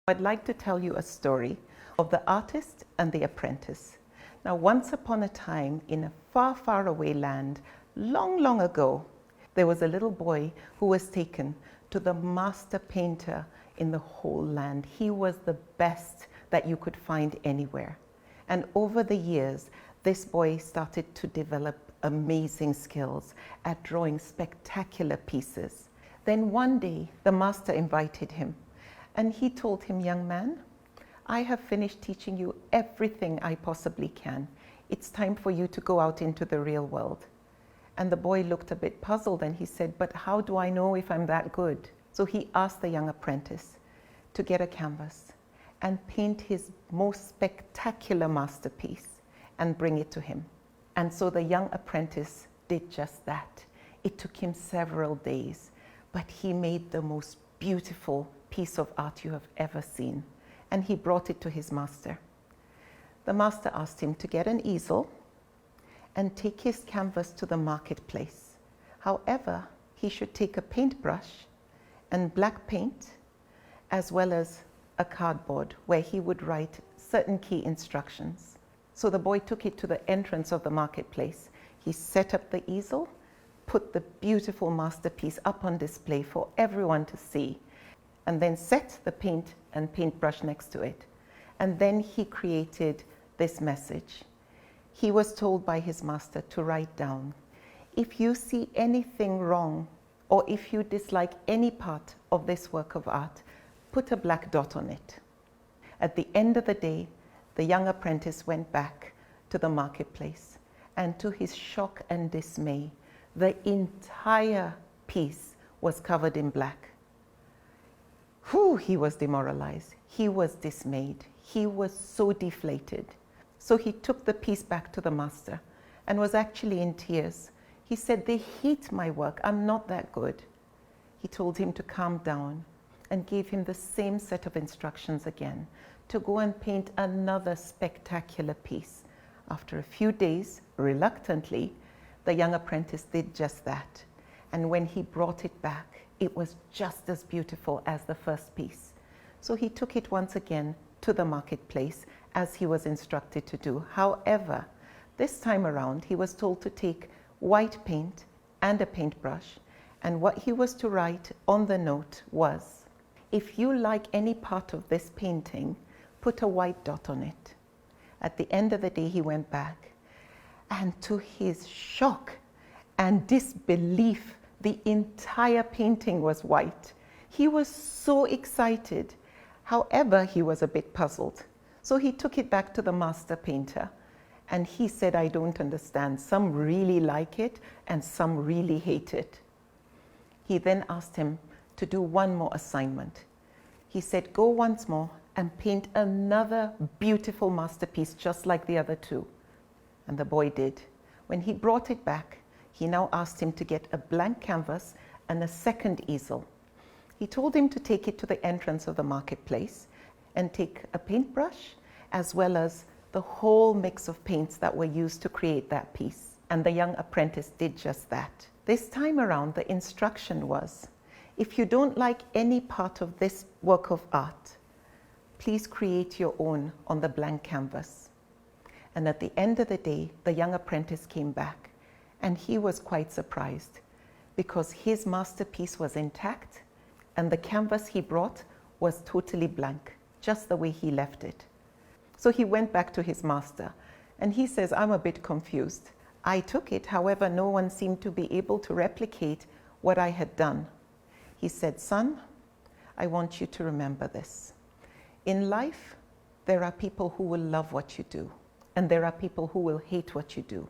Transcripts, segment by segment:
I'd like to tell you a story of the artist and the apprentice. Now, once upon a time, in a far, far away land, long, long ago, there was a little boy who was taken to the master painter in the whole land. He was the best that you could find anywhere. And over the years, this boy started to develop amazing skills at drawing spectacular pieces. Then one day, the master invited him. And he told him, "Young man, I have finished teaching you everything I possibly can. It's time for you to go out into the real world." And the boy looked a bit puzzled and he said, "But how do I know if I'm that good?" So he asked the young apprentice to get a canvas and paint his most spectacular masterpiece and bring it to him. And so the young apprentice did just that. It took him several days, but he made the most beautiful piece of art you have ever seen, and he brought it to his master. The master asked him to get an easel and take his canvas to the marketplace. However, he should take a paintbrush and black paint, as well as a cardboard where he would write certain key instructions. So the boy took it to the entrance of the marketplace. He set up the easel, put the beautiful masterpiece up on display for everyone to see, and then set the paint and paintbrush next to it. And then he created this message. He was told by his master to write down, "If you see anything wrong, or if you dislike any part of this work of art, put a black dot on it." At the end of the day, the young apprentice went back to the marketplace, and to his shock and dismay, the entire piece was covered in black. He was demoralized. He was dismayed. He was so deflated. So he took the piece back to the master and was actually in tears. He said, "They hate my work. I'm not that good." He told him to calm down and gave him the same set of instructions again to go and paint another spectacular piece. After a few days, reluctantly, the young apprentice did just that. And when he brought it back, it was just as beautiful as the first piece. So he took it once again to the marketplace as he was instructed to do. However, this time around, he was told to take white paint and a paintbrush, and what he was to write on the note was, "If you like any part of this painting, put a white dot on it." At the end of the day, he went back, and to his shock and disbelief, the entire painting was white. He was so excited. However, he was a bit puzzled. So he took it back to the master painter, and he said, "I don't understand. Some really like it and some really hate it." He then asked him to do one more assignment. He said, "Go once more and paint another beautiful masterpiece just like the other two." And the boy did. When he brought it back, he now asked him to get a blank canvas and a second easel. He told him to take it to the entrance of the marketplace and take a paintbrush as well as the whole mix of paints that were used to create that piece. And the young apprentice did just that. This time around, the instruction was, "If you don't like any part of this work of art, please create your own on the blank canvas." And at the end of the day, the young apprentice came back, and he was quite surprised because his masterpiece was intact and the canvas he brought was totally blank, just the way he left it. So he went back to his master and he says, "I'm a bit confused. I took it, however, no one seemed to be able to replicate what I had done." He said, "Son, I want you to remember this. In life, there are people who will love what you do, and there are people who will hate what you do.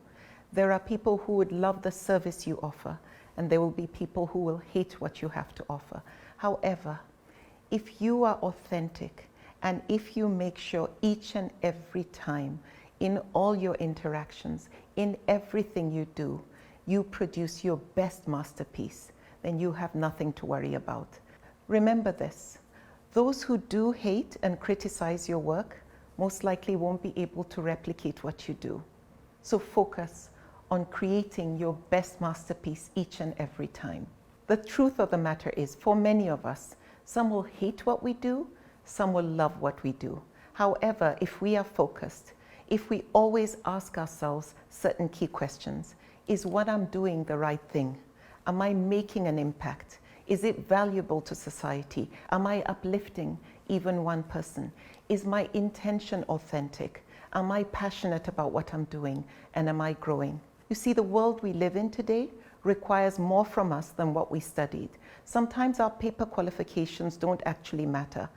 There are people who would love the service you offer, and there will be people who will hate what you have to offer. However, if you are authentic, and if you make sure each and every time, in all your interactions, in everything you do, you produce your best masterpiece, then you have nothing to worry about. Remember this, those who do hate and criticize your work most likely won't be able to replicate what you do. So focus on creating your best masterpiece each and every time. The truth of the matter is, for many of us, some will hate what we do, some will love what we do. However, if we are focused, if we always ask ourselves certain key questions, is what I'm doing the right thing? Am I making an impact? Is it valuable to society? Am I uplifting even one person? Is my intention authentic? Am I passionate about what I'm doing? And am I growing? You see, the world we live in today requires more from us than what we studied. Sometimes our paper qualifications don't actually matter.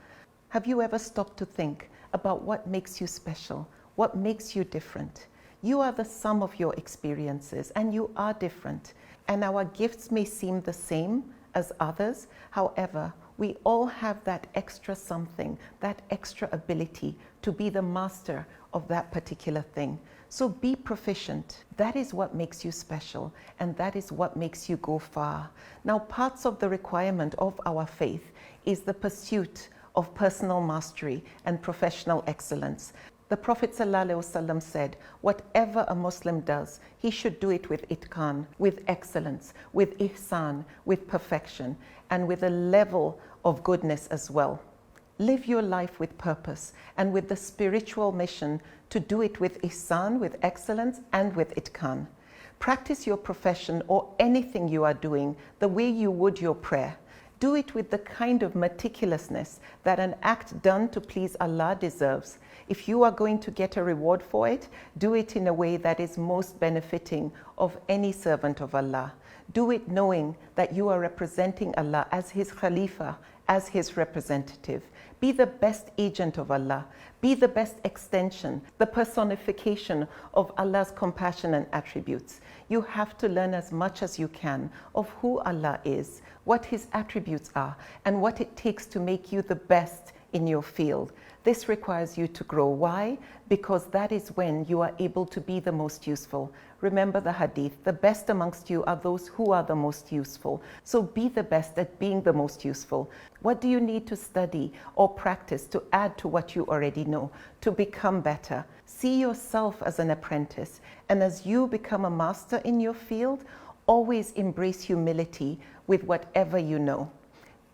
Have you ever stopped to think about what makes you special? What makes you different? You are the sum of your experiences, and you are different. And our gifts may seem the same as others. However, we all have that extra something, that extra ability to be the master of that particular thing. So be proficient. That is what makes you special, and that is what makes you go far. Now, parts of the requirement of our faith is the pursuit of personal mastery and professional excellence. The Prophet ﷺ said, whatever a Muslim does, he should do it with itqan, with excellence, with ihsan, with perfection, and with a level of goodness as well. Live your life with purpose and with the spiritual mission to do it with ihsan, with excellence, and with itqan. Practice your profession or anything you are doing the way you would your prayer. Do it with the kind of meticulousness that an act done to please Allah deserves. If you are going to get a reward for it, do it in a way that is most benefiting of any servant of Allah. Do it knowing that you are representing Allah as His Khalifa, as His representative. Be the best agent of Allah. Be the best extension, the personification of Allah's compassion and attributes. You have to learn as much as you can of who Allah is, what His attributes are, and what it takes to make you the best in your field. This requires you to grow. Why? Because that is when you are able to be the most useful. Remember the hadith, the best amongst you are those who are the most useful. So be the best at being the most useful. What do you need to study or practice to add to what you already know, to become better? See yourself as an apprentice, and as you become a master in your field, always embrace humility with whatever you know.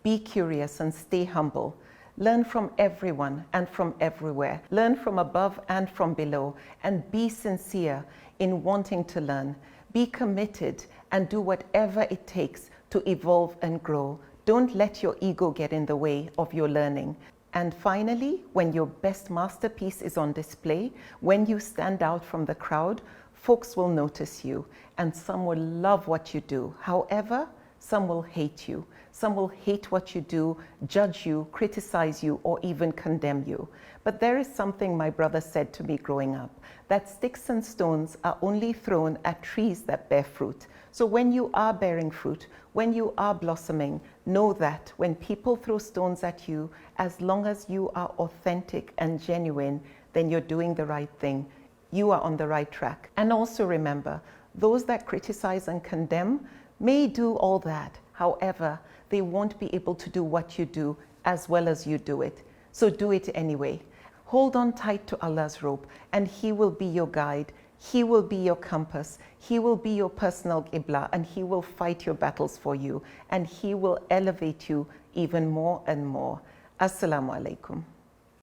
Be curious and stay humble. Learn from everyone and from everywhere. Learn from above and from below, and be sincere in wanting to learn. Be committed and do whatever it takes to evolve and grow. Don't let your ego get in the way of your learning. And finally, when your best masterpiece is on display, when you stand out from the crowd, folks will notice you, and some will love what you do. However, some will hate you. Some will hate what you do, judge you, criticize you, or even condemn you. But there is something my brother said to me growing up, that sticks and stones are only thrown at trees that bear fruit. So when you are bearing fruit, when you are blossoming, know that when people throw stones at you, as long as you are authentic and genuine, then you're doing the right thing. You are on the right track. And also remember, those that criticize and condemn may do all that. However, they won't be able to do what you do as well as you do it. So do it anyway. Hold on tight to Allah's rope, and He will be your guide. He will be your compass. He will be your personal qibla, and He will fight your battles for you, and He will elevate you even more and more. Assalamu alaikum.